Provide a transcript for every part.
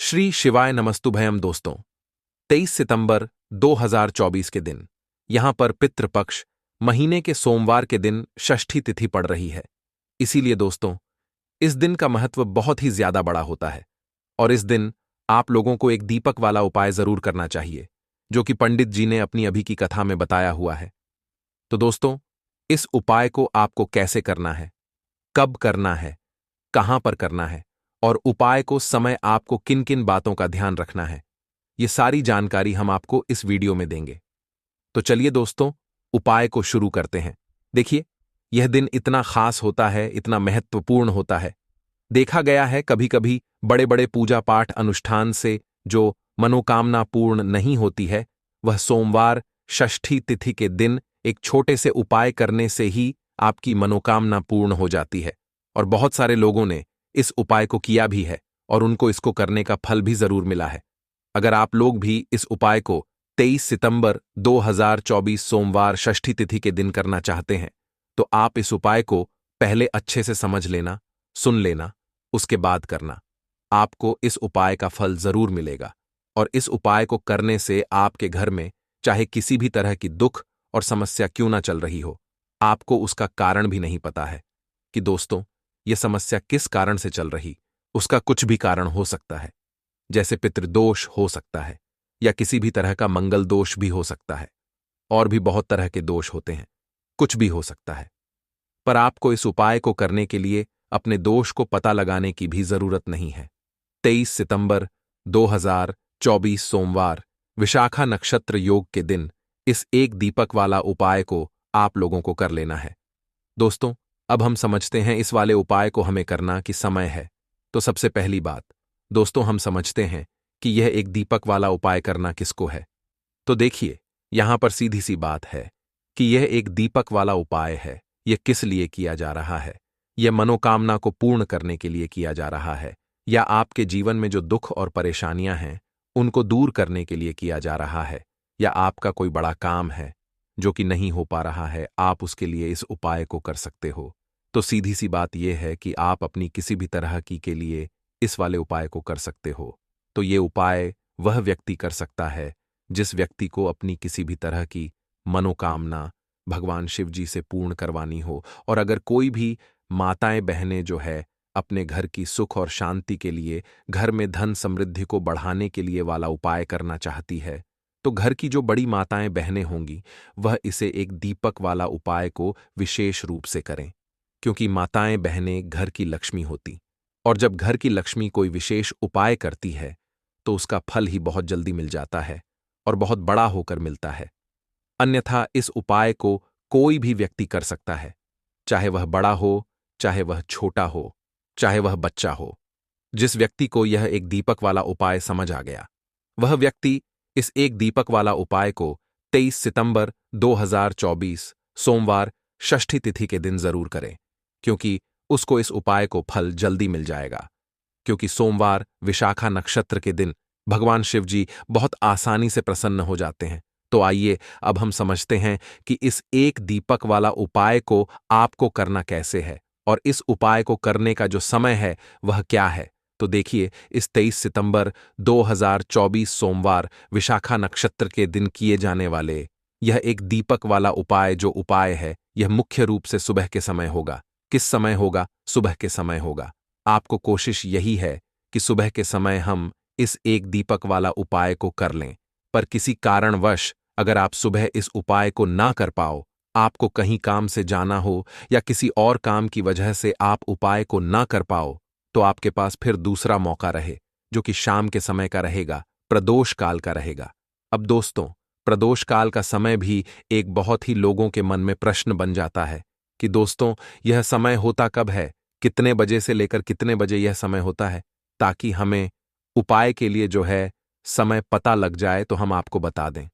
श्री शिवाय नमस्तुभयम दोस्तों। 23 सितंबर 2024 के दिन यहां पर पितृपक्ष महीने के सोमवार के दिन षष्ठी तिथि पड़ रही है। इसीलिए दोस्तों, इस दिन का महत्व बहुत ही ज्यादा बड़ा होता है और इस दिन आप लोगों को एक दीपक वाला उपाय जरूर करना चाहिए, जो कि पंडित जी ने अपनी अभी की कथा में बताया हुआ है। तो दोस्तों, इस उपाय को आपको कैसे करना है, कब करना है, कहां पर करना है और उपाय को समय आपको किन किन बातों का ध्यान रखना है, ये सारी जानकारी हम आपको इस वीडियो में देंगे। तो चलिए दोस्तों, उपाय को शुरू करते हैं। देखिए, यह दिन इतना खास होता है, इतना महत्वपूर्ण होता है। देखा गया है कभी कभी बड़े बड़े पूजा पाठ अनुष्ठान से जो मनोकामना पूर्ण नहीं होती है, वह सोमवार षष्ठी तिथि के दिन एक छोटे से उपाय करने से ही आपकी मनोकामना पूर्ण हो जाती है। और बहुत सारे लोगों ने इस उपाय को किया भी है और उनको इसको करने का फल भी जरूर मिला है। अगर आप लोग भी इस उपाय को 23 सितंबर 2024 सोमवार षष्ठी तिथि के दिन करना चाहते हैं, तो आप इस उपाय को पहले अच्छे से समझ लेना, सुन लेना, उसके बाद करना। आपको इस उपाय का फल जरूर मिलेगा और इस उपाय को करने से आपके घर में चाहे किसी भी तरह की दुख और समस्या क्यों ना चल रही हो, आपको उसका कारण भी नहीं पता है कि दोस्तों, यह समस्या किस कारण से चल रही। उसका कुछ भी कारण हो सकता है, जैसे पितृदोष हो सकता है या किसी भी तरह का मंगल दोष भी हो सकता है, और भी बहुत तरह के दोष होते हैं, कुछ भी हो सकता है। पर आपको इस उपाय को करने के लिए अपने दोष को पता लगाने की भी जरूरत नहीं है। 23 सितंबर 2024 सोमवार विशाखा नक्षत्र योग के दिन इस एक दीपक वाला उपाय को आप लोगों को कर लेना है। दोस्तों, अब हम समझते हैं इस वाले उपाय को हमें करना कि समय है। तो सबसे पहली बात दोस्तों, हम समझते हैं कि यह एक दीपक वाला उपाय करना किसको है। तो देखिए, यहां पर सीधी सी बात है कि यह एक दीपक वाला उपाय है। यह किस लिए किया जा रहा है? यह मनोकामना को पूर्ण करने के लिए किया जा रहा है, या आपके जीवन में जो दुख और परेशानियां हैं उनको दूर करने के लिए किया जा रहा है, या आपका कोई बड़ा काम है जो कि नहीं हो पा रहा है, आप उसके लिए इस उपाय को कर सकते हो। तो सीधी सी बात यह है कि आप अपनी किसी भी तरह की के लिए इस वाले उपाय को कर सकते हो। तो ये उपाय वह व्यक्ति कर सकता है जिस व्यक्ति को अपनी किसी भी तरह की मनोकामना भगवान शिव जी से पूर्ण करवानी हो। और अगर कोई भी माताएं बहनें जो है अपने घर की सुख और शांति के लिए, घर में धन समृद्धि को बढ़ाने के लिए वाला उपाय करना चाहती है, तो घर की जो बड़ी माताएं बहनें होंगी वह इसे एक दीपक वाला उपाय को विशेष रूप से करें, क्योंकि माताएं बहनें घर की लक्ष्मी होती, और जब घर की लक्ष्मी कोई विशेष उपाय करती है तो उसका फल ही बहुत जल्दी मिल जाता है और बहुत बड़ा होकर मिलता है। अन्यथा इस उपाय को कोई भी व्यक्ति कर सकता है, चाहे वह बड़ा हो, चाहे वह छोटा हो, चाहे वह बच्चा हो। जिस व्यक्ति को यह एक दीपक वाला उपाय समझ आ गया, वह व्यक्ति इस एक दीपक वाला उपाय को 23 सितंबर 2024 सोमवार षष्ठी तिथि के दिन जरूर करे, क्योंकि उसको इस उपाय को फल जल्दी मिल जाएगा। क्योंकि सोमवार विशाखा नक्षत्र के दिन भगवान शिव जी बहुत आसानी से प्रसन्न हो जाते हैं। तो आइए अब हम समझते हैं कि इस एक दीपक वाला उपाय को आपको करना कैसे है और इस उपाय को करने का जो समय है वह क्या है। तो देखिए, इस 23 सितंबर 2024 सोमवार विशाखा नक्षत्र के दिन किए जाने वाले यह एक दीपक वाला उपाय जो उपाय है, यह मुख्य रूप से सुबह के समय होगा। किस समय होगा? सुबह के समय होगा। आपको कोशिश यही है कि सुबह के समय हम इस एक दीपक वाला उपाय को कर लें। पर किसी कारणवश अगर आप सुबह इस उपाय को ना कर पाओ, आपको कहीं काम से जाना हो या किसी और काम की वजह से आप उपाय को ना कर पाओ, तो आपके पास फिर दूसरा मौका रहे, जो कि शाम के समय का रहेगा, प्रदोष काल का रहेगा। अब दोस्तों, प्रदोष काल का समय भी एक बहुत ही लोगों के मन में प्रश्न बन जाता है कि दोस्तों, यह समय होता कब है, कितने बजे से लेकर कितने बजे यह समय होता है, ताकि हमें उपाय के लिए जो है समय पता लग जाए तो हम आपको बता दें।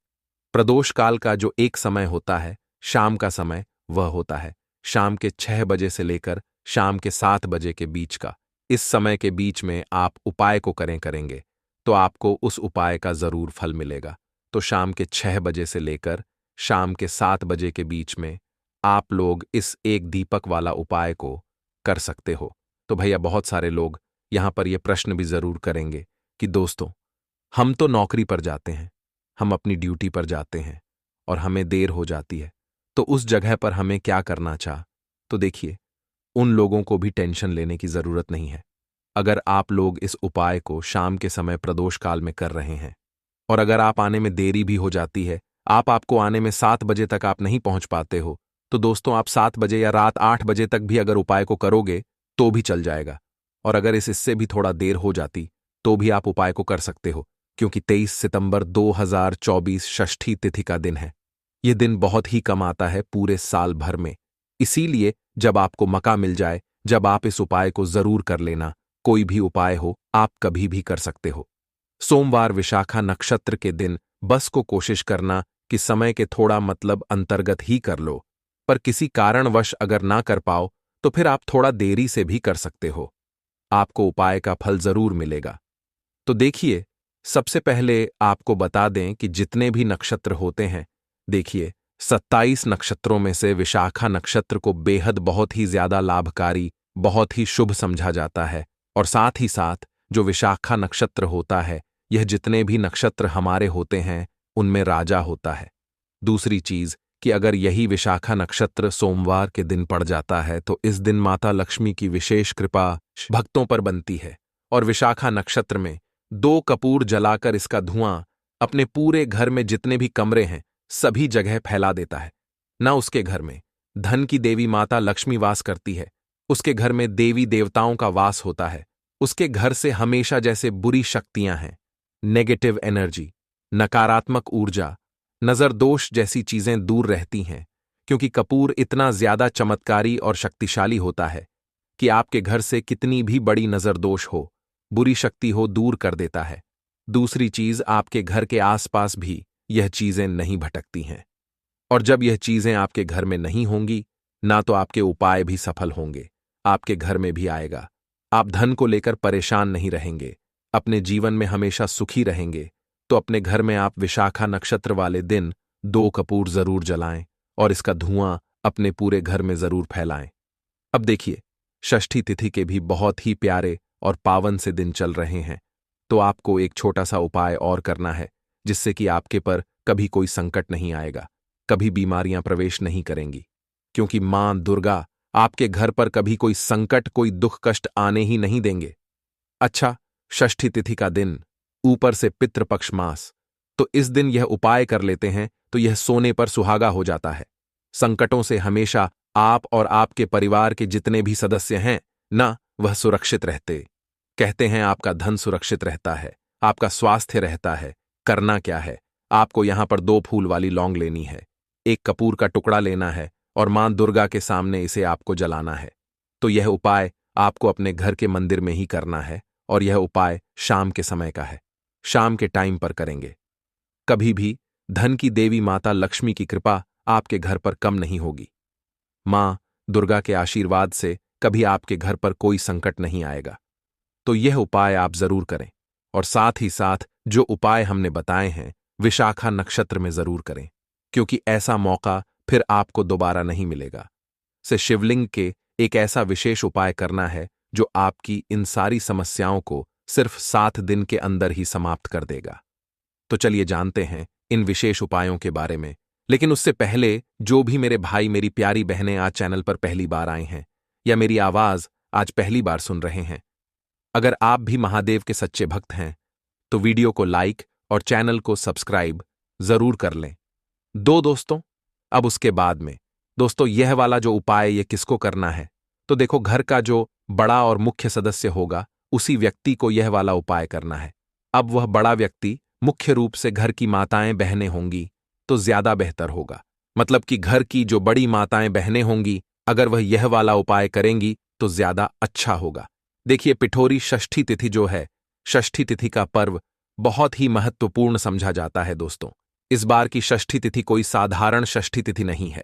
प्रदोष काल का जो एक समय होता है, शाम का समय, वह होता है शाम के 6 बजे से लेकर शाम के 7 बजे के बीच का। इस समय के बीच में आप उपाय को करेंगे तो आपको उस उपाय का जरूर फल मिलेगा। तो शाम के 6 बजे से लेकर शाम के 7 बजे के बीच में आप लोग इस एक दीपक वाला उपाय को कर सकते हो। तो भैया, बहुत सारे लोग यहां पर यह प्रश्न भी जरूर करेंगे कि दोस्तों, हम तो नौकरी पर जाते हैं, हम अपनी ड्यूटी पर जाते हैं और हमें देर हो जाती है, तो उस जगह पर हमें क्या करना चाह। तो देखिए, उन लोगों को भी टेंशन लेने की जरूरत नहीं है। अगर आप लोग इस उपाय को शाम के समय प्रदोष काल में कर रहे हैं और अगर आप आने में देरी भी हो जाती है, आपको आने में 7 बजे तक आप नहीं पहुंच पाते हो, तो दोस्तों आप 7 बजे या रात 8 बजे तक भी अगर उपाय को करोगे तो भी चल जाएगा। और अगर इससे भी थोड़ा देर हो जाती तो भी आप उपाय को कर सकते हो, क्योंकि 23 सितंबर 2024 षष्ठी तिथि का दिन है। यह दिन बहुत ही कम आता है पूरे साल भर में। इसीलिए जब आपको मौका मिल जाए, जब आप इस उपाय को जरूर कर लेना। कोई भी उपाय हो, आप कभी भी कर सकते हो। सोमवार विशाखा नक्षत्र के दिन बस को कोशिश करना कि समय के थोड़ा मतलब अंतर्गत ही कर लो, पर किसी कारणवश अगर ना कर पाओ तो फिर आप थोड़ा देरी से भी कर सकते हो। आपको उपाय का फल जरूर मिलेगा। तो देखिए, सबसे पहले आपको बता दें कि जितने भी नक्षत्र होते हैं, देखिए 27 नक्षत्रों में से विशाखा नक्षत्र को बेहद बहुत ही ज्यादा लाभकारी, बहुत ही शुभ समझा जाता है। और साथ ही साथ जो विशाखा नक्षत्र होता है, यह जितने भी नक्षत्र हमारे होते हैं उनमें राजा होता है। दूसरी चीज कि अगर यही विशाखा नक्षत्र सोमवार के दिन पड़ जाता है तो इस दिन माता लक्ष्मी की विशेष कृपा भक्तों पर बनती है। और विशाखा नक्षत्र में 2 कपूर जलाकर इसका धुआं अपने पूरे घर में जितने भी कमरे हैं सभी जगह फैला देता है। ना उसके घर में धन की देवी माता लक्ष्मी वास करती है, उसके घर में देवी देवताओं का वास होता है। उसके घर से हमेशा जैसे बुरी शक्तियां हैं, नेगेटिव एनर्जी, नकारात्मक ऊर्जा, नजर दोष जैसी चीजें दूर रहती हैं, क्योंकि कपूर इतना ज्यादा चमत्कारी और शक्तिशाली होता है कि आपके घर से कितनी भी बड़ी नजर दोष हो, बुरी शक्ति हो, दूर कर देता है। दूसरी चीज, आपके घर के आसपास भी यह चीजें नहीं भटकती हैं। और जब यह चीजें आपके घर में नहीं होंगी, ना तो आपके उपाय भी सफल होंगे, आपके घर में भी आएगा। आप धन को लेकर परेशान नहीं रहेंगे, अपने जीवन में हमेशा सुखी रहेंगे। तो अपने घर में आप विशाखा नक्षत्र वाले दिन 2 कपूर जरूर जलाएं और इसका धुआं अपने पूरे घर में जरूर फैलाएं। अब देखिए, षष्ठी तिथि के भी बहुत ही प्यारे और पावन से दिन चल रहे हैं, तो आपको एक छोटा सा उपाय और करना है, जिससे कि आपके पर कभी कोई संकट नहीं आएगा, कभी बीमारियां प्रवेश नहीं करेंगी, क्योंकि मां दुर्गा आपके घर पर कभी कोई संकट, कोई दुख कष्ट आने ही नहीं देंगे। अच्छा, षष्ठी तिथि का दिन, ऊपर से पितृपक्ष मास, तो इस दिन यह उपाय कर लेते हैं तो यह सोने पर सुहागा हो जाता है। संकटों से हमेशा आप और आपके परिवार के जितने भी सदस्य हैं ना, वह सुरक्षित रहते। कहते हैं आपका धन सुरक्षित रहता है, आपका स्वास्थ्य रहता है। करना क्या है, आपको यहां पर 2 फूल वाली लौंग लेनी है, 1 कपूर का टुकड़ा लेना है और मां दुर्गा के सामने इसे आपको जलाना है। तो यह उपाय आपको अपने घर के मंदिर में ही करना है और यह उपाय शाम के समय का है, शाम के टाइम पर करेंगे। कभी भी धन की देवी माता लक्ष्मी की कृपा आपके घर पर कम नहीं होगी। मां दुर्गा के आशीर्वाद से कभी आपके घर पर कोई संकट नहीं आएगा। तो यह उपाय आप जरूर करें और साथ ही साथ जो उपाय हमने बताए हैं विशाखा नक्षत्र में जरूर करें, क्योंकि ऐसा मौका फिर आपको दोबारा नहीं मिलेगा। से शिवलिंग के एक ऐसा विशेष उपाय करना है जो आपकी इन सारी समस्याओं को सिर्फ 7 दिन के अंदर ही समाप्त कर देगा। तो चलिए जानते हैं इन विशेष उपायों के बारे में। लेकिन उससे पहले जो भी मेरे भाई, मेरी प्यारी बहनें आज चैनल पर पहली बार आए हैं या मेरी आवाज आज पहली बार सुन रहे हैं, अगर आप भी महादेव के सच्चे भक्त हैं तो वीडियो को लाइक और चैनल को सब्सक्राइब जरूर कर लें। दोस्तों, अब उसके बाद में दोस्तों यह वाला जो उपाय ये किसको करना है, तो देखो घर का जो बड़ा और मुख्य सदस्य होगा उसी व्यक्ति को यह वाला उपाय करना है। अब वह बड़ा व्यक्ति मुख्य रूप से घर की माताएं बहनें होंगी तो ज्यादा बेहतर होगा। मतलब कि घर की जो बड़ी माताएं बहनें होंगी, अगर वह यह वाला उपाय करेंगी तो ज्यादा अच्छा होगा। देखिए, पिठोरी षष्ठी तिथि जो है, षष्ठी तिथि का पर्व बहुत ही महत्वपूर्ण समझा जाता है दोस्तों। इस बार की षष्ठी तिथि कोई साधारण षष्ठी तिथि नहीं है।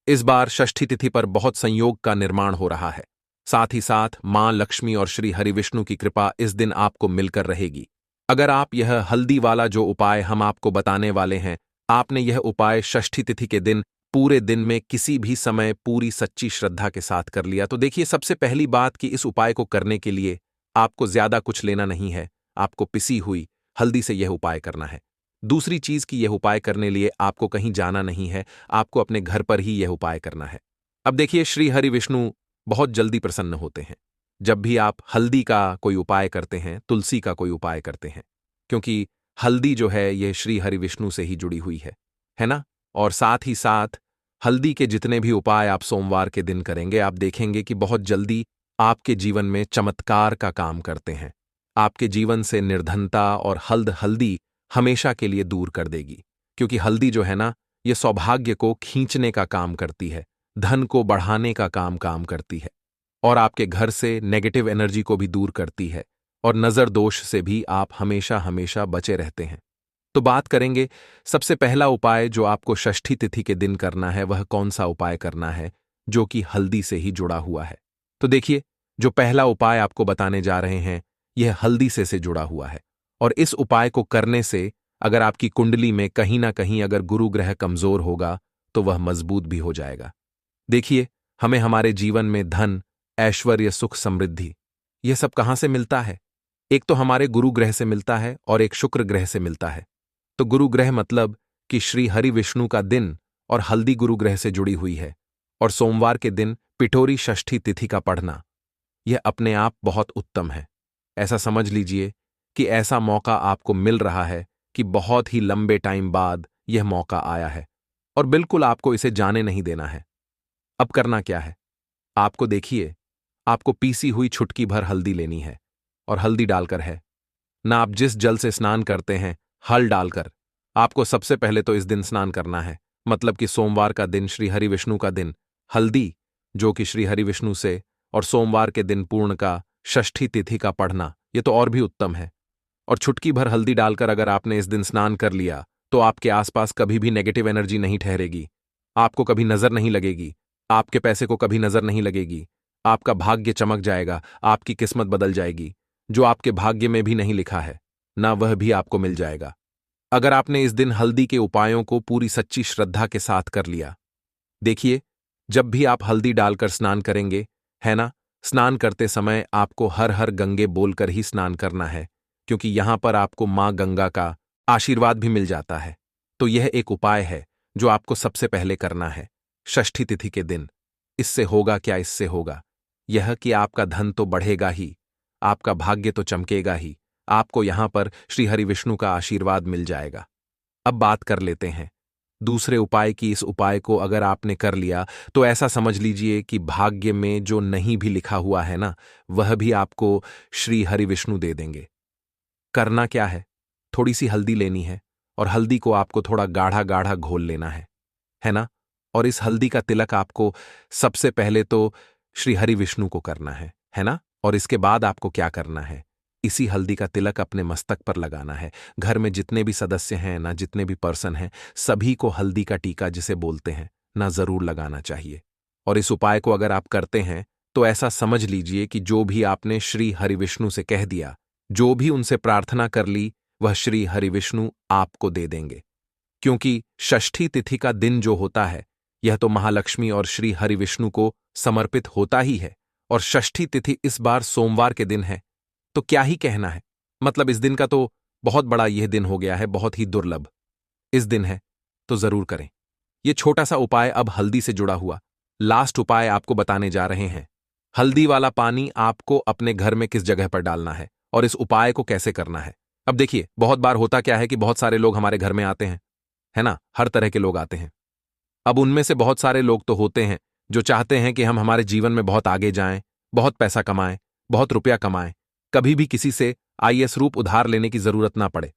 इस बार षष्ठी तिथि पर बहुत संयोग का निर्माण हो रहा है। साथ ही साथ मां लक्ष्मी और श्री हरिविष्णु की कृपा इस दिन आपको मिलकर रहेगी। अगर आप यह हल्दी वाला जो उपाय हम आपको बताने वाले हैं, आपने यह उपाय षष्ठी तिथि के दिन पूरे दिन में किसी भी समय पूरी सच्ची श्रद्धा के साथ कर लिया, तो देखिए सबसे पहली बात कि इस उपाय को करने के लिए आपको ज्यादा कुछ लेना नहीं है। आपको पिसी हुई हल्दी से यह उपाय करना है। दूसरी चीज कि यह उपाय करने लिए आपको कहीं जाना नहीं है, आपको अपने घर पर ही यह उपाय करना है। अब देखिए, श्री हरि विष्णु बहुत जल्दी प्रसन्न होते हैं जब भी आप हल्दी का कोई उपाय करते हैं, तुलसी का कोई उपाय करते हैं, क्योंकि हल्दी जो है यह श्री हरि विष्णु से ही जुड़ी हुई है ना। और साथ ही साथ हल्दी के जितने भी उपाय आप सोमवार के दिन करेंगे, आप देखेंगे कि बहुत जल्दी आपके जीवन में चमत्कार का काम करते हैं। आपके जीवन से निर्धनता और हल्दी हमेशा के लिए दूर कर देगी, क्योंकि हल्दी जो है ना, ये सौभाग्य को खींचने का काम करती है, धन को बढ़ाने का काम करती है, और आपके घर से नेगेटिव एनर्जी को भी दूर करती है, और नजर दोष से भी आप हमेशा हमेशा बचे रहते हैं। तो बात करेंगे, सबसे पहला उपाय जो आपको षष्ठी तिथि के दिन करना है, वह कौन सा उपाय करना है जो कि हल्दी से ही जुड़ा हुआ है। तो देखिए, जो पहला उपाय आपको बताने जा रहे हैं, यह हल्दी से जुड़ा हुआ है, और इस उपाय को करने से अगर आपकी कुंडली में कहीं ना कहीं अगर गुरु ग्रह कमजोर होगा तो वह मजबूत भी हो जाएगा। देखिए, हमें हमारे जीवन में धन, ऐश्वर्य, सुख, समृद्धि, यह सब कहां से मिलता है? एक तो हमारे गुरु ग्रह से मिलता है और एक शुक्र ग्रह से मिलता है। तो गुरु ग्रह मतलब कि श्री हरि विष्णु का दिन, और हल्दी गुरु ग्रह से जुड़ी हुई है, और सोमवार के दिन पिठोरी षष्ठी तिथि का पढ़ना, यह अपने आप बहुत उत्तम है। ऐसा समझ लीजिए कि ऐसा मौका आपको मिल रहा है कि बहुत ही लंबे टाइम बाद यह मौका आया है, और बिल्कुल आपको इसे जाने नहीं देना है। अब करना क्या है? आपको देखिए, आपको पीसी हुई छुटकी भर हल्दी लेनी है, और हल्दी डालकर है ना, आप जिस जल से स्नान करते हैं, हल डालकर आपको सबसे पहले तो इस दिन स्नान करना है। मतलब कि सोमवार का दिन, श्री हरि विष्णु का दिन, हल्दी जो कि श्री हरि विष्णु से, और सोमवार के दिन पूर्ण का षष्ठी तिथि का पढ़ना, यह तो और भी उत्तम है। और छुटकी भर हल्दी डालकर अगर आपने इस दिन स्नान कर लिया तो आपके आसपास कभी भी नेगेटिव एनर्जी नहीं ठहरेगी, आपको कभी नजर नहीं लगेगी, आपके पैसे को कभी नजर नहीं लगेगी, आपका भाग्य चमक जाएगा, आपकी किस्मत बदल जाएगी। जो आपके भाग्य में भी नहीं लिखा है ना, वह भी आपको मिल जाएगा, अगर आपने इस दिन हल्दी के उपायों को पूरी सच्ची श्रद्धा के साथ कर लिया। देखिए, जब भी आप हल्दी डालकर स्नान करेंगे, है ना, स्नान करते समय आपको हर हर गंगे बोलकर ही स्नान करना है, क्योंकि यहां पर आपको मां गंगा का आशीर्वाद भी मिल जाता है। तो यह एक उपाय है जो आपको सबसे पहले करना है षष्ठी तिथि के दिन। इससे होगा क्या? इससे होगा यह कि आपका धन तो बढ़ेगा ही, आपका भाग्य तो चमकेगा ही, आपको यहां पर श्री हरि विष्णु का आशीर्वाद मिल जाएगा। अब बात कर लेते हैं दूसरे उपाय की। इस उपाय को अगर आपने कर लिया तो ऐसा समझ लीजिए कि भाग्य में जो नहीं भी लिखा हुआ है ना, वह भी आपको श्री हरि विष्णु दे देंगे। करना क्या है? थोड़ी सी हल्दी लेनी है, और हल्दी को आपको थोड़ा गाढ़ा गाढ़ा घोल लेना है ना। और इस हल्दी का तिलक आपको सबसे पहले तो श्री हरि विष्णु को करना है ना। और इसके बाद आपको क्या करना है? इसी हल्दी का तिलक अपने मस्तक पर लगाना है। घर में जितने भी सदस्य हैं ना, जितने भी पर्सन हैं, सभी को हल्दी का टीका जिसे बोलते हैं ना, जरूर लगाना चाहिए। और इस उपाय को अगर आप करते हैं तो ऐसा समझ लीजिए कि जो भी आपने श्री हरि विष्णु से कह दिया, जो भी उनसे प्रार्थना कर ली, वह श्री हरि विष्णु आपको दे देंगे। क्योंकि षष्ठी तिथि का दिन जो होता है, यह तो महालक्ष्मी और श्री हरि विष्णु को समर्पित होता ही है, और षष्ठी तिथि इस बार सोमवार के दिन है, तो क्या ही कहना है। मतलब इस दिन का तो बहुत बड़ा यह दिन हो गया है, बहुत ही दुर्लभ इस दिन है, तो जरूर करें। यह छोटा सा उपाय अब हल्दी से जुड़ा हुआ लास्ट उपाय आपको बताने जा रहे हैं। हल्दी वाला पानी आपको अपने घर में किस जगह पर डालना है और इस उपाय को कैसे करना है। अब देखिए, बहुत बार होता क्या है कि बहुत सारे लोग हमारे घर में आते हैं, है ना, हर तरह के लोग आते हैं। अब उनमें से बहुत सारे लोग तो होते हैं जो चाहते हैं कि हम हमारे जीवन में बहुत आगे जाएं, बहुत पैसा कमाएं, बहुत रुपया कमाएं, कभी भी किसी से आईएएस रूप उधार लेने की जरूरत ना पड़े।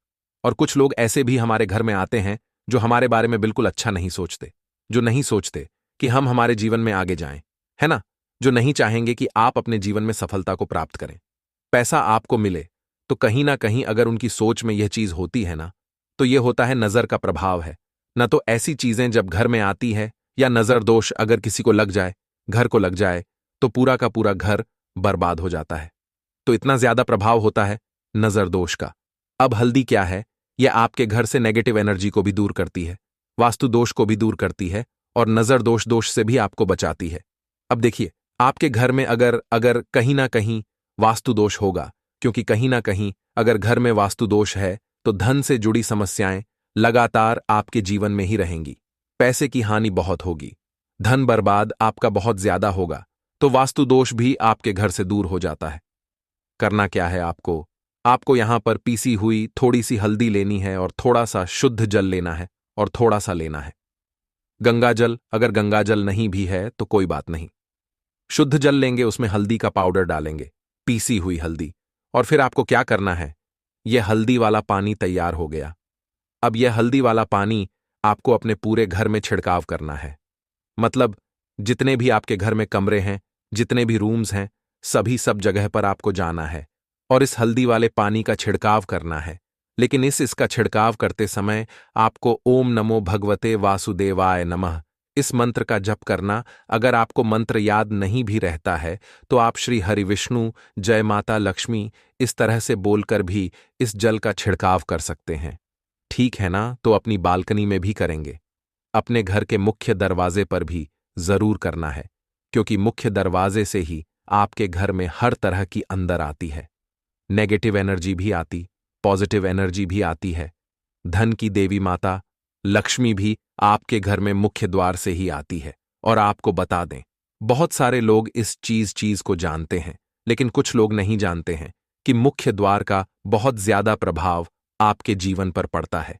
और कुछ लोग ऐसे भी हमारे घर में आते हैं जो हमारे बारे में बिल्कुल अच्छा नहीं सोचते, जो नहीं सोचते कि हम हमारे जीवन में आगे जाएं, है ना, जो नहीं चाहेंगे कि आप अपने जीवन में सफलता को प्राप्त करें, पैसा आपको मिले। तो कहीं ना कहीं अगर उनकी सोच में यह चीज होती है ना, तो यह होता है नजर का प्रभाव है ना। तो ऐसी चीजें जब घर में आती है, या नजर दोष अगर किसी को लग जाए, घर को लग जाए, तो पूरा का पूरा घर बर्बाद हो जाता है। तो इतना ज्यादा प्रभाव होता है नजर दोष का। अब हल्दी क्या है? यह आपके घर से नेगेटिव एनर्जी को भी दूर करती है, वास्तु दोष को भी दूर करती है, और नजर दोष से भी आपको बचाती है। अब देखिए, आपके घर में अगर कहीं ना कहीं वास्तु दोष होगा, क्योंकि कहीं ना कहीं अगर घर में वास्तु दोष है तो धन से जुड़ी समस्याएं लगातार आपके जीवन में ही रहेंगी। पैसे की हानि बहुत होगी, धन बर्बाद आपका बहुत ज्यादा होगा, तो वास्तु दोष भी आपके घर से दूर हो जाता है। करना क्या है आपको? आपको यहां पर पीसी हुई थोड़ी सी हल्दी लेनी है और थोड़ा सा शुद्ध जल लेना है और थोड़ा सा लेना है गंगा जल। अगर गंगा जल नहीं भी है तो कोई बात नहीं, शुद्ध जल लेंगे, उसमें हल्दी का पाउडर डालेंगे, पीसी हुई हल्दी। और फिर आपको क्या करना है, यह हल्दी वाला पानी तैयार हो गया। अब यह हल्दी वाला पानी आपको अपने पूरे घर में छिड़काव करना है। मतलब जितने भी आपके घर में कमरे हैं, जितने भी रूम्स हैं, सभी सब जगह पर आपको जाना है और इस हल्दी वाले पानी का छिड़काव करना है। लेकिन इसका छिड़काव करते समय आपको ओम नमो भगवते वासुदेवाय नमः इस मंत्र का जप करना। अगर आपको मंत्र याद नहीं भी रहता है तो आप श्री हरि विष्णु, जय माता लक्ष्मी इस तरह से बोलकर भी इस जल का छिड़काव कर सकते हैं। ठीक है ना? तो अपनी बालकनी में भी करेंगे, अपने घर के मुख्य दरवाजे पर भी जरूर करना है, क्योंकि मुख्य दरवाजे से ही आपके घर में हर तरह की अंदर आती है। नेगेटिव एनर्जी भी आती, पॉजिटिव एनर्जी भी आती है। धन की देवी माता लक्ष्मी भी आपके घर में मुख्य द्वार से ही आती है। और आपको बता दें, बहुत सारे लोग इस चीज को जानते हैं, लेकिन कुछ लोग नहीं जानते हैं कि मुख्य द्वार का बहुत ज्यादा प्रभाव आपके जीवन पर पड़ता है।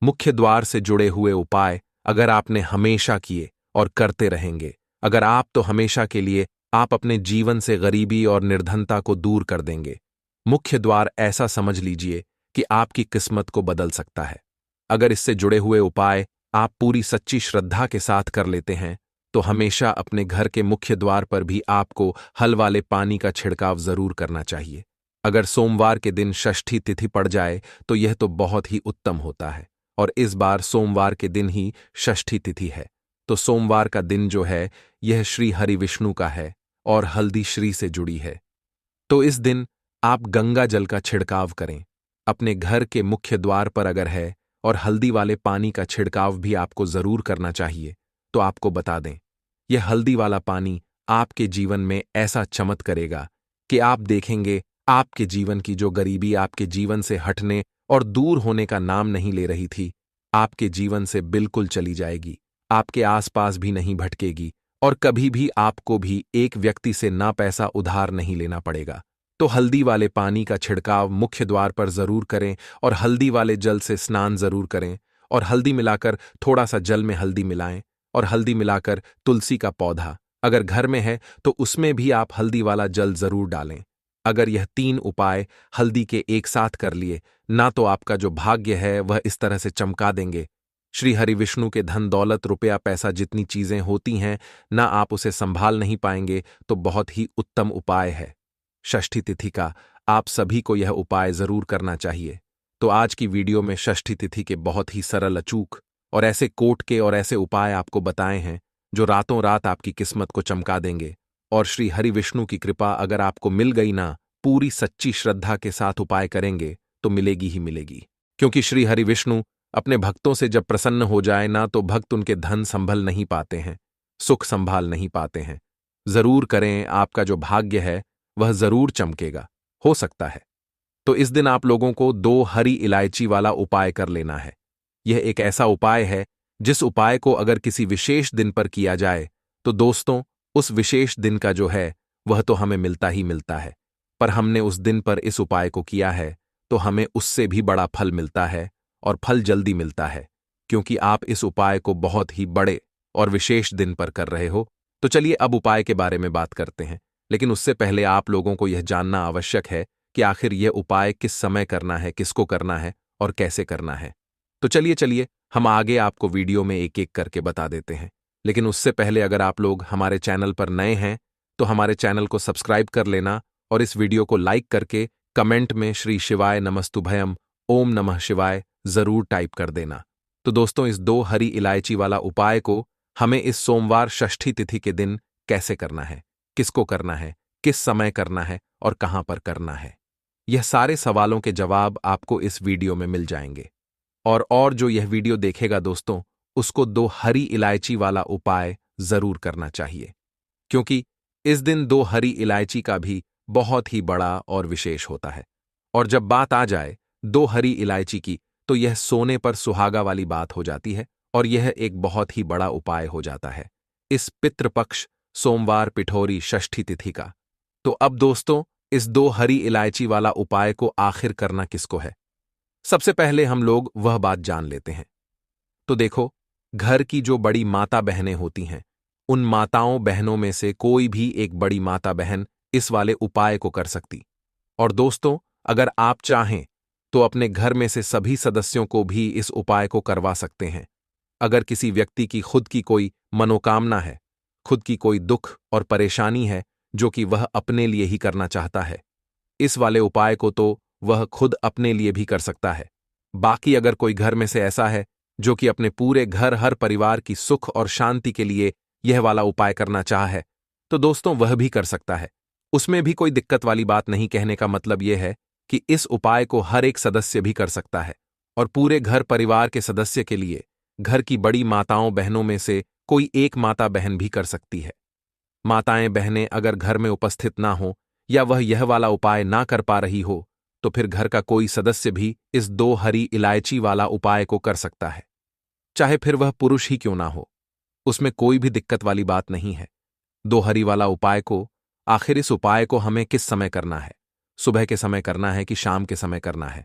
मुख्य द्वार से जुड़े हुए उपाय अगर आपने हमेशा किए और करते रहेंगे, अगर आप तो हमेशा के लिए आप अपने जीवन से गरीबी और निर्धनता को दूर कर देंगे। मुख्य द्वार ऐसा समझ लीजिए कि आपकी किस्मत को बदल सकता है। अगर इससे जुड़े हुए उपाय आप पूरी सच्ची श्रद्धा के साथ कर लेते हैं तो हमेशा अपने घर के मुख्य द्वार पर भी आपको हल वाले पानी का छिड़काव जरूर करना चाहिए। अगर सोमवार के दिन षष्ठी तिथि पड़ जाए तो यह तो बहुत ही उत्तम होता है, और इस बार सोमवार के दिन ही षष्ठी तिथि है, तो सोमवार का दिन जो है यह श्री हरि विष्णु का है और हल्दी श्री से जुड़ी है। तो इस दिन आप गंगा जल का छिड़काव करें अपने घर के मुख्य द्वार पर अगर है, और हल्दी वाले पानी का छिड़काव भी आपको जरूर करना चाहिए। तो आपको बता दें, यह हल्दी वाला पानी आपके जीवन में ऐसा चमक करेगा कि आप देखेंगे आपके जीवन की जो गरीबी आपके जीवन से हटने और दूर होने का नाम नहीं ले रही थी, आपके जीवन से बिल्कुल चली जाएगी, आपके आसपास भी नहीं भटकेगी, और कभी भी आपको भी एक व्यक्ति से ना पैसा उधार नहीं लेना पड़ेगा। तो हल्दी वाले पानी का छिड़काव मुख्य द्वार पर जरूर करें और हल्दी वाले जल से स्नान जरूर करें, और हल्दी मिलाकर थोड़ा सा जल में हल्दी मिलाएं, और हल्दी मिलाकर तुलसी का पौधा अगर घर में है तो उसमें भी आप हल्दी वाला जल जरूर डालें। अगर यह 3 उपाय हल्दी के एक साथ कर लिए ना, तो आपका जो भाग्य है वह इस तरह से चमका देंगे। श्री हरि विष्णु के धन दौलत रुपया पैसा जितनी चीजें होती हैं ना, आप उसे संभाल नहीं पाएंगे। तो बहुत ही उत्तम उपाय है षष्ठी तिथि का, आप सभी को यह उपाय जरूर करना चाहिए। तो आज की वीडियो में षष्ठी तिथि के बहुत ही सरल, अचूक और ऐसे कोट के और ऐसे उपाय आपको बताए हैं जो रातों रात आपकी किस्मत को चमका देंगे। और श्री हरि विष्णु की कृपा अगर आपको मिल गई ना, पूरी सच्ची श्रद्धा के साथ उपाय करेंगे तो मिलेगी ही मिलेगी। क्योंकि श्री हरि विष्णु अपने भक्तों से जब प्रसन्न हो जाए ना, तो भक्त उनके धन संभल नहीं पाते हैं, सुख संभाल नहीं पाते हैं। जरूर करें, आपका जो भाग्य है वह जरूर चमकेगा, हो सकता है। तो इस दिन आप लोगों को 2 हरी इलायची वाला उपाय कर लेना है। यह एक ऐसा उपाय है जिस उपाय को अगर किसी विशेष दिन पर किया जाए तो दोस्तों उस विशेष दिन का जो है वह तो हमें मिलता ही मिलता है, पर हमने उस दिन पर इस उपाय को किया है तो हमें उससे भी बड़ा फल मिलता है, और फल जल्दी मिलता है, क्योंकि आप इस उपाय को बहुत ही बड़े और विशेष दिन पर कर रहे हो। तो चलिए अब उपाय के बारे में बात करते हैं, लेकिन उससे पहले आप लोगों को यह जानना आवश्यक है कि आखिर यह उपाय किस समय करना है, किसको करना है और कैसे करना है। तो चलिए हम आगे आपको वीडियो में एक एक करके बता देते हैं। लेकिन उससे पहले अगर आप लोग हमारे चैनल पर नए हैं तो हमारे चैनल को सब्सक्राइब कर लेना, और इस वीडियो को लाइक करके कमेंट में श्री शिवाय नमस्तुभयम ओम नमः शिवाय जरूर टाइप कर देना। तो दोस्तों इस 2 हरी इलायची वाला उपाय को हमें इस सोमवार षष्ठी तिथि के दिन कैसे करना है, किसको करना है, किस समय करना है और कहां पर करना है, यह सारे सवालों के जवाब आपको इस वीडियो में मिल जाएंगे। और जो यह वीडियो देखेगा दोस्तों उसको 2 हरी इलायची वाला उपाय जरूर करना चाहिए, क्योंकि इस दिन 2 हरी इलायची का भी बहुत ही बड़ा और विशेष होता है। और जब बात आ जाए 2 हरी इलायची की, तो यह सोने पर सुहागा वाली बात हो जाती है और यह एक बहुत ही बड़ा उपाय हो जाता है इस पितृपक्ष सोमवार पिठोरी षष्ठी तिथि का। तो अब दोस्तों, इस 2 हरी इलायची वाला उपाय को आखिर करना किसको है? सबसे पहले हम लोग वह बात जान लेते हैं। तो देखो, घर की जो बड़ी माता बहनें होती हैं, उन माताओं बहनों में से कोई भी एक बड़ी माता बहन इस वाले उपाय को कर सकती। और दोस्तों, अगर आप चाहें तो अपने घर में से सभी सदस्यों को भी इस उपाय को करवा सकते हैं। अगर किसी व्यक्ति की खुद की कोई मनोकामना है, खुद की कोई दुख और परेशानी है जो कि वह अपने लिए ही करना चाहता है, इस वाले उपाय को तो वह खुद अपने लिए भी कर सकता है। बाकी अगर कोई घर में से ऐसा है जो कि अपने पूरे घर हर परिवार की सुख और शांति के लिए यह वाला उपाय करना चाह है, तो दोस्तों वह भी कर सकता है। उसमें भी कोई दिक्कत वाली बात नहीं। कहने का मतलब यह है कि इस उपाय को हर एक सदस्य भी कर सकता है और पूरे घर परिवार के सदस्य के लिए घर की बड़ी माताओं बहनों में से कोई एक माता बहन भी कर सकती है। माताएं बहनें अगर घर में उपस्थित ना हो या वह यह वाला उपाय ना कर पा रही हो, तो फिर घर का कोई सदस्य भी इस 2 हरी इलायची वाला उपाय को कर सकता है, चाहे फिर वह पुरुष ही क्यों ना हो। उसमें कोई भी दिक्कत वाली बात नहीं है। 2 हरी वाला उपाय को, आखिर इस उपाय को हमें किस समय करना है? सुबह के समय करना है कि शाम के समय करना है?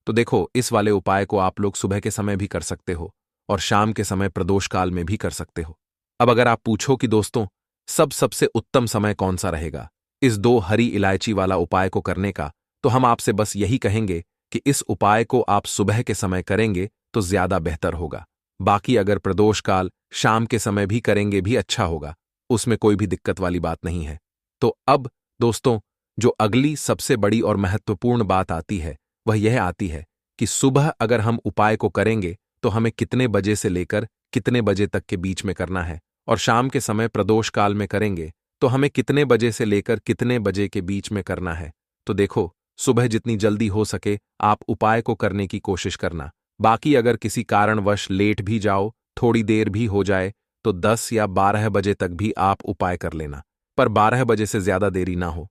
तो देखो, इस वाले उपाय को आप लोग सुबह के समय भी कर सकते हो और शाम के समय प्रदोष काल में भी कर सकते हो। अब अगर आप पूछो कि दोस्तों, सबसे उत्तम समय कौन सा रहेगा इस 2 हरी इलायची वाला उपाय को करने का, तो हम आपसे बस यही कहेंगे कि इस उपाय को आप सुबह के समय करेंगे तो ज्यादा बेहतर होगा। बाकी अगर प्रदोष काल शाम के समय भी करेंगे भी अच्छा होगा, उसमें कोई भी दिक्कत वाली बात नहीं है। तो अब दोस्तों, जो अगली सबसे बड़ी और महत्वपूर्ण बात आती है वह यह आती है कि सुबह अगर हम उपाय को करेंगे तो हमें कितने बजे से लेकर कितने बजे तक के बीच में करना है, और शाम के समय प्रदोष काल में करेंगे तो हमें कितने बजे से लेकर कितने बजे के बीच में करना है। तो देखो, सुबह जितनी जल्दी हो सके आप उपाय को करने की कोशिश करना। बाकी अगर किसी कारणवश लेट भी जाओ, थोड़ी देर भी हो जाए, तो 10 या 12 बजे तक भी आप उपाय कर लेना, पर 12 बजे से ज्यादा देरी ना हो।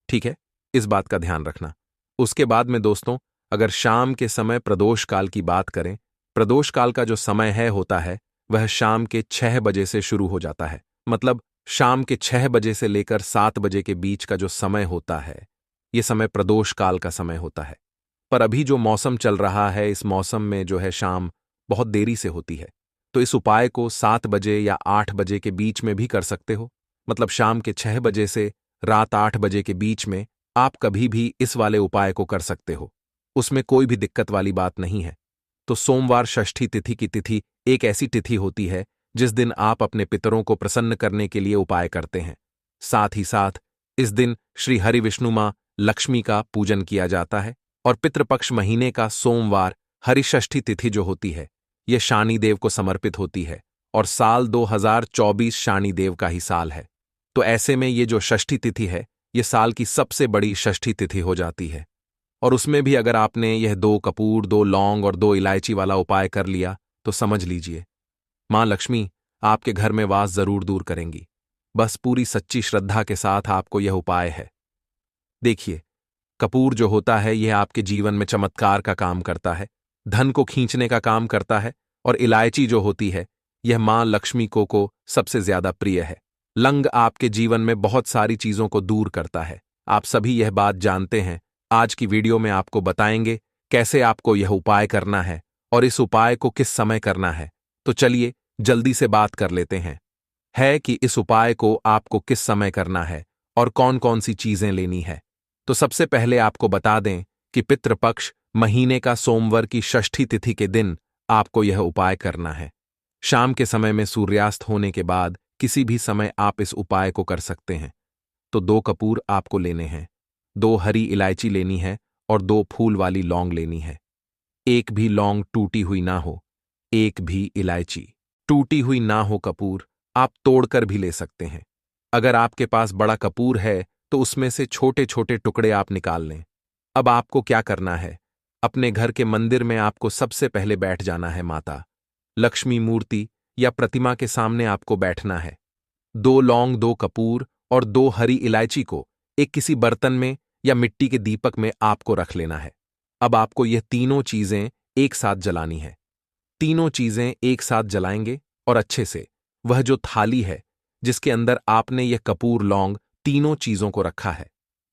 ठीक है, इस बात का ध्यान रखना। उसके बाद में दोस्तों, अगर शाम के समय प्रदोष काल की बात करें, प्रदोष काल का जो समय है होता है वह शाम के 6 बजे से शुरू हो जाता है। मतलब शाम के 6 बजे से लेकर 7 बजे के बीच का जो समय होता है, यह समय प्रदोष काल का समय होता है। पर अभी जो मौसम चल रहा है, इस मौसम में जो है शाम बहुत देरी से होती है, तो इस उपाय को 7 बजे या 8 बजे के बीच में भी कर सकते हो। मतलब शाम के 6 बजे से रात 8 बजे के बीच में आप कभी भी इस वाले उपाय को कर सकते हो, उसमें कोई भी दिक्कत वाली बात नहीं है। तो सोमवार षष्ठी तिथि की तिथि एक ऐसी तिथि होती है जिस दिन आप अपने पितरों को प्रसन्न करने के लिए उपाय करते हैं। साथ ही साथ इस दिन श्री हरि विष्णु मां लक्ष्मी का पूजन किया जाता है और पितृपक्ष महीने का सोमवार हरिषष्ठी तिथि जो होती है, यह शानिदेव को समर्पित होती है और साल 2024 शानिदेव का ही साल है। तो ऐसे में ये जो षष्ठी तिथि है, ये साल की सबसे बड़ी षष्ठी तिथि हो जाती है। और उसमें भी अगर आपने यह 2 कपूर, 2 लौंग और 2 इलायची वाला उपाय कर लिया, तो समझ लीजिए मां लक्ष्मी आपके घर में वास जरूर दूर करेंगी। बस पूरी सच्ची श्रद्धा के साथ आपको यह उपाय है। देखिए, कपूर जो होता है यह आपके जीवन में चमत्कार का काम करता है, धन को खींचने का काम करता है, और इलायची जो होती है यह मां लक्ष्मी को सबसे ज्यादा प्रिय है। लंग आपके जीवन में बहुत सारी चीजों को दूर करता है। आप सभी यह बात जानते हैं। आज की वीडियो में आपको बताएंगे कैसे आपको यह उपाय करना है और इस उपाय को किस समय करना है। तो चलिए जल्दी से बात कर लेते हैं है कि इस उपाय को आपको किस समय करना है और कौन कौन सी चीजें लेनी है। तो सबसे पहले आपको बता दें कि पितृपक्ष महीने का सोमवार की षष्ठी तिथि के दिन आपको यह उपाय करना है। शाम के समय में सूर्यास्त होने के बाद किसी भी समय आप इस उपाय को कर सकते हैं। तो 2 कपूर आपको लेने हैं, 2 हरी इलायची लेनी है और 2 फूल वाली लौंग लेनी है। एक भी लौंग टूटी हुई ना हो, एक भी इलायची टूटी हुई ना हो। कपूर आप तोड़कर भी ले सकते हैं। अगर आपके पास बड़ा कपूर है तो उसमें से छोटे छोटे टुकड़े आप निकाल लें। अब आपको क्या करना है, अपने घर के मंदिर में आपको सबसे पहले बैठ जाना है। माता लक्ष्मी मूर्ति या प्रतिमा के सामने आपको बैठना है। 2 लौंग, 2 कपूर और 2 हरी इलायची को एक किसी बर्तन में या मिट्टी के दीपक में आपको रख लेना है। अब आपको यह तीनों चीजें एक साथ जलानी है। तीनों चीजें एक साथ जलाएंगे और अच्छे से वह जो थाली है जिसके अंदर आपने यह कपूर लौंग तीनों चीजों को रखा है,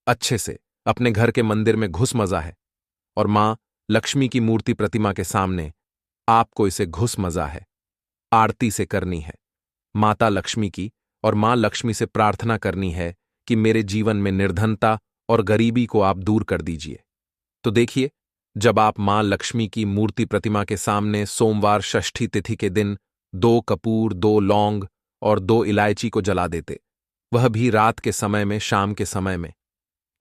अच्छे से अपने घर के मंदिर में घुस मजा है और मां लक्ष्मी की मूर्ति प्रतिमा के सामने आपको इसे घुस मजा है आरती से करनी है माता लक्ष्मी की, और मां लक्ष्मी से प्रार्थना करनी है कि मेरे जीवन में निर्धनता और गरीबी को आप दूर कर दीजिए। तो देखिए, जब आप मां लक्ष्मी की मूर्ति प्रतिमा के सामने सोमवार षष्ठी तिथि के दिन 2 कपूर, 2 लौंग और 2 इलायची को जला देते, वह भी रात के समय में, शाम के समय में,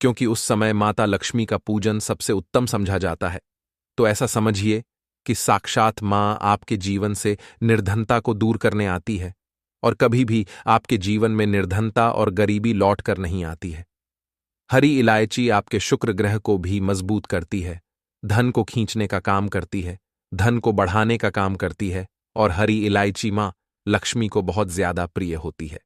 क्योंकि उस समय माता लक्ष्मी का पूजन सबसे उत्तम समझा जाता है, तो ऐसा समझिए कि साक्षात मां आपके जीवन से निर्धनता को दूर करने आती है और कभी भी आपके जीवन में निर्धनता और गरीबी लौट कर नहीं आती है। हरी इलायची आपके शुक्र ग्रह को भी मजबूत करती है, धन को खींचने का काम करती है, धन को बढ़ाने का काम करती है, और हरी इलायची मां लक्ष्मी को बहुत ज्यादा प्रिय होती है।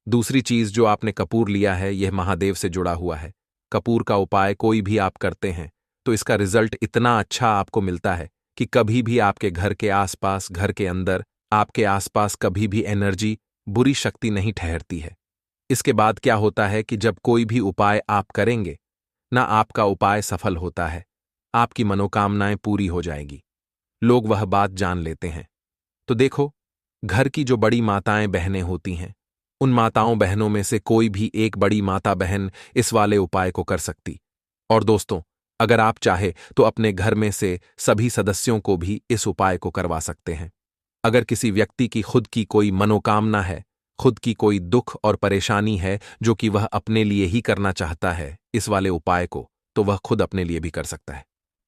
दूसरी चीज जो आपने कपूर लिया है, यह महादेव से जुड़ा हुआ है। कपूर का उपाय कोई भी आप करते हैं तो इसका रिजल्ट इतना अच्छा आपको मिलता है कि कभी भी आपके घर के आसपास, घर के अंदर, आपके आसपास कभी भी एनर्जी, बुरी शक्ति नहीं ठहरती है। इसके बाद क्या होता है कि जब कोई भी उपाय आप करेंगे ना, आपका उपाय सफल होता है, आपकी मनोकामनाएं पूरी हो जाएगी, लोग वह बात जान लेते हैं। तो देखो, घर की जो बड़ी माताएं बहनें होती हैं, उन माताओं बहनों में से कोई भी एक बड़ी माता बहन इस वाले उपाय को कर सकती। और दोस्तों, अगर आप चाहे तो अपने घर में से सभी सदस्यों को भी इस उपाय को करवा सकते हैं। अगर किसी व्यक्ति की खुद की कोई मनोकामना है, खुद की कोई दुख और परेशानी है जो कि वह अपने लिए ही करना चाहता है इस वाले उपाय को, तो वह खुद अपने लिए भी कर सकता है।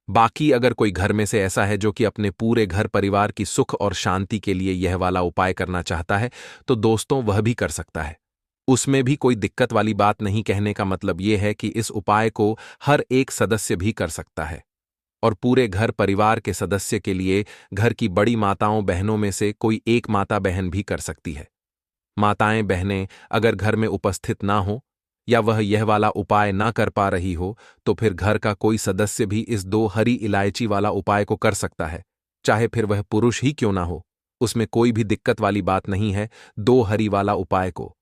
बाकी अगर कोई घर में से ऐसा है जो कि अपने पूरे घर परिवार की सुख और शांति के लिए यह वाला उपाय करना चाहता है, तो दोस्तों वह भी कर सकता है। उसमें भी कोई दिक्कत वाली बात नहीं। कहने का मतलब यह है कि इस उपाय को हर एक सदस्य भी कर सकता है और पूरे घर परिवार के सदस्य के लिए घर की बड़ी माताओं बहनों में से कोई एक माता बहन भी कर सकती है। माताएं बहनें अगर घर में उपस्थित ना हो या वह यह वाला उपाय ना कर पा रही हो, तो फिर घर का कोई सदस्य भी इस 2 हरी इलायची वाला उपाय को कर सकता है, चाहे फिर वह पुरुष ही क्यों ना हो। उसमें कोई भी दिक्कत वाली बात नहीं है 2 हरी वाला उपाय को।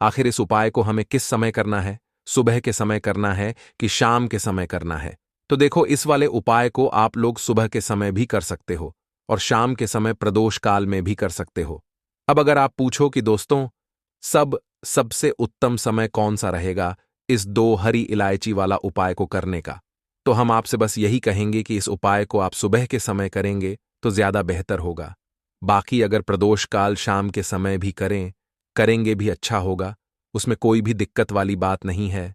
आखिर इस उपाय को हमें किस समय करना है? सुबह के समय करना है कि शाम के समय करना है? तो देखो, इस वाले उपाय को आप लोग सुबह के समय भी कर सकते हो और शाम के समय प्रदोष काल में भी कर सकते हो। अब अगर आप पूछो कि दोस्तों सबसे उत्तम समय कौन सा रहेगा इस 2 हरी इलायची वाला उपाय को करने का, तो हम आपसे बस यही कहेंगे कि इस उपाय को आप सुबह के समय करेंगे तो ज्यादा बेहतर होगा। बाकी अगर प्रदोष काल शाम के समय भी करेंगे भी अच्छा होगा, उसमें कोई भी दिक्कत वाली बात नहीं है।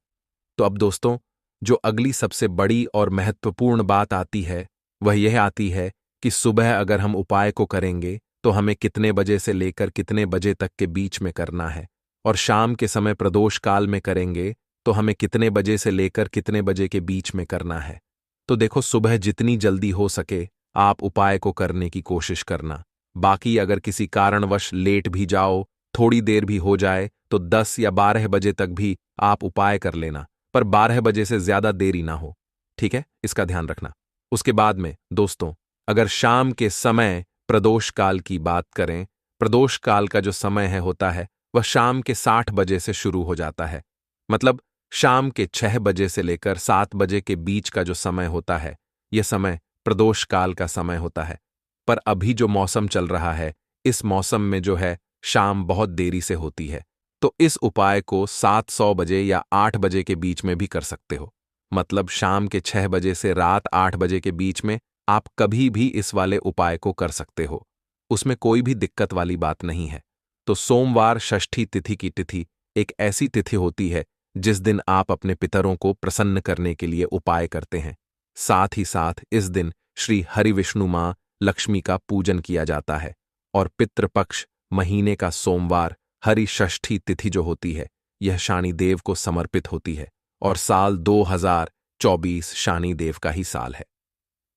तो अब दोस्तों, जो अगली सबसे बड़ी और महत्वपूर्ण बात आती है वह यह आती है कि सुबह अगर हम उपाय को करेंगे तो हमें कितने बजे से लेकर कितने बजे तक के बीच में करना है, और शाम के समय प्रदोष काल में करेंगे तो हमें कितने बजे से लेकर कितने बजे के बीच में करना है। तो देखो, सुबह जितनी जल्दी हो सके आप उपाय को करने की कोशिश करना। बाकी अगर किसी कारणवश लेट भी जाओ, थोड़ी देर भी हो जाए, तो 10 या 12 बजे तक भी आप उपाय कर लेना, पर 12 बजे से ज्यादा देरी ना हो, ठीक है? इसका ध्यान रखना। उसके बाद में दोस्तों, अगर शाम के समय प्रदोष काल की बात करें, प्रदोष काल का जो समय होता है वह शाम के 60 बजे से शुरू हो जाता है। मतलब शाम के 6 बजे से लेकर 7 बजे के बीच का जो समय होता है, यह समय प्रदोष काल का समय होता है। पर अभी जो मौसम चल रहा है, इस मौसम में जो है शाम बहुत देरी से होती है, तो इस उपाय को 700 बजे या 8 बजे के बीच में भी कर सकते हो। मतलब शाम के 6 बजे से रात 8 बजे के बीच में आप कभी भी इस वाले उपाय को कर सकते हो, उसमें कोई भी दिक्कत वाली बात नहीं है। तो सोमवार षष्ठी तिथि की तिथि एक ऐसी तिथि होती है जिस दिन आप अपने पितरों को प्रसन्न करने के लिए उपाय करते हैं। साथ ही साथ इस दिन श्री हरि विष्णु मां लक्ष्मी का पूजन किया जाता है और पितृपक्ष महीने का सोमवार हरि षष्ठी तिथि जो होती है, यह शनिदेव को समर्पित होती है और साल 2024 शनिदेव का ही साल है।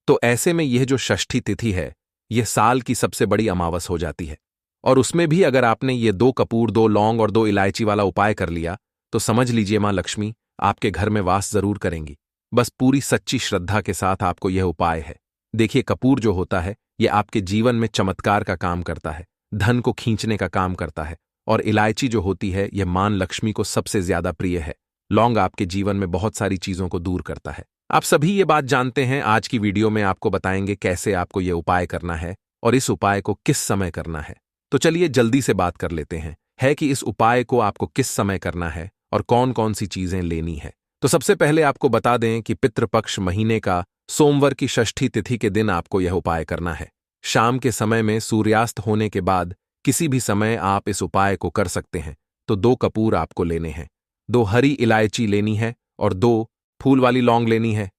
तो ऐसे में यह जो षष्ठी तिथि है, यह साल की सबसे बड़ी अमावस हो जाती है, और उसमें भी अगर आपने ये 2 कपूर, 2 लौंग और 2 इलायची वाला उपाय कर लिया, तो समझ लीजिए मां लक्ष्मी आपके घर में वास जरूर करेंगी। बस पूरी सच्ची श्रद्धा के साथ आपको यह उपाय है। देखिए, कपूर जो होता है यह आपके जीवन में चमत्कार का काम करता है, धन को खींचने का काम करता है। और इलायची जो होती है यह मां लक्ष्मी को सबसे ज्यादा प्रिय है। लौंग आपके जीवन में बहुत सारी चीजों को दूर करता है। आप सभी ये बात जानते हैं। आज की वीडियो में आपको बताएंगे कैसे आपको यह उपाय करना है और इस उपाय को किस समय करना है। तो चलिए जल्दी से बात कर लेते हैं है कि इस उपाय को आपको किस समय करना है और कौन कौन सी चीजें लेनी है। तो सबसे पहले आपको बता दें कि पितृपक्ष महीने का सोमवार की षष्ठी तिथि के दिन आपको यह उपाय करना है। शाम के समय में सूर्यास्त होने के बाद किसी भी समय आप इस उपाय को कर सकते हैं। तो 2 कपूर आपको लेने हैं, 2 हरी इलायची लेनी है और 2 फूल वाली लौंग लेनी है।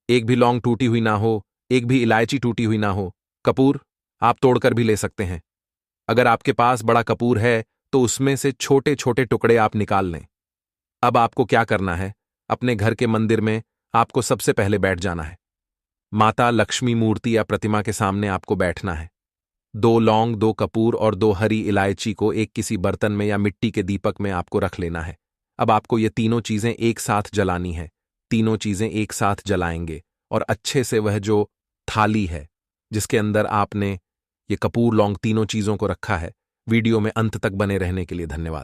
एक भी लौंग टूटी हुई ना हो, एक भी इलायची टूटी हुई ना हो। कपूर आप तोड़कर भी ले सकते हैं। अगर आपके पास बड़ा कपूर है तो उसमें से छोटे छोटे टुकड़े आप निकाल लें। अब आपको क्या करना है, अपने घर के मंदिर में आपको सबसे पहले बैठ जाना है। माता लक्ष्मी मूर्ति या प्रतिमा के सामने आपको बैठना है। 2 लौंग, 2 कपूर और 2 हरी इलायची को एक किसी बर्तन में या मिट्टी के दीपक में आपको रख लेना है। अब आपको ये तीनों चीजें एक साथ जलानी है। तीनों चीजें एक साथ जलाएंगे और अच्छे से वह जो थाली है जिसके अंदर आपने ये कपूर लौंग तीनों चीजों को रखा है, वीडियो में अंत तक बने रहने के लिए धन्यवाद।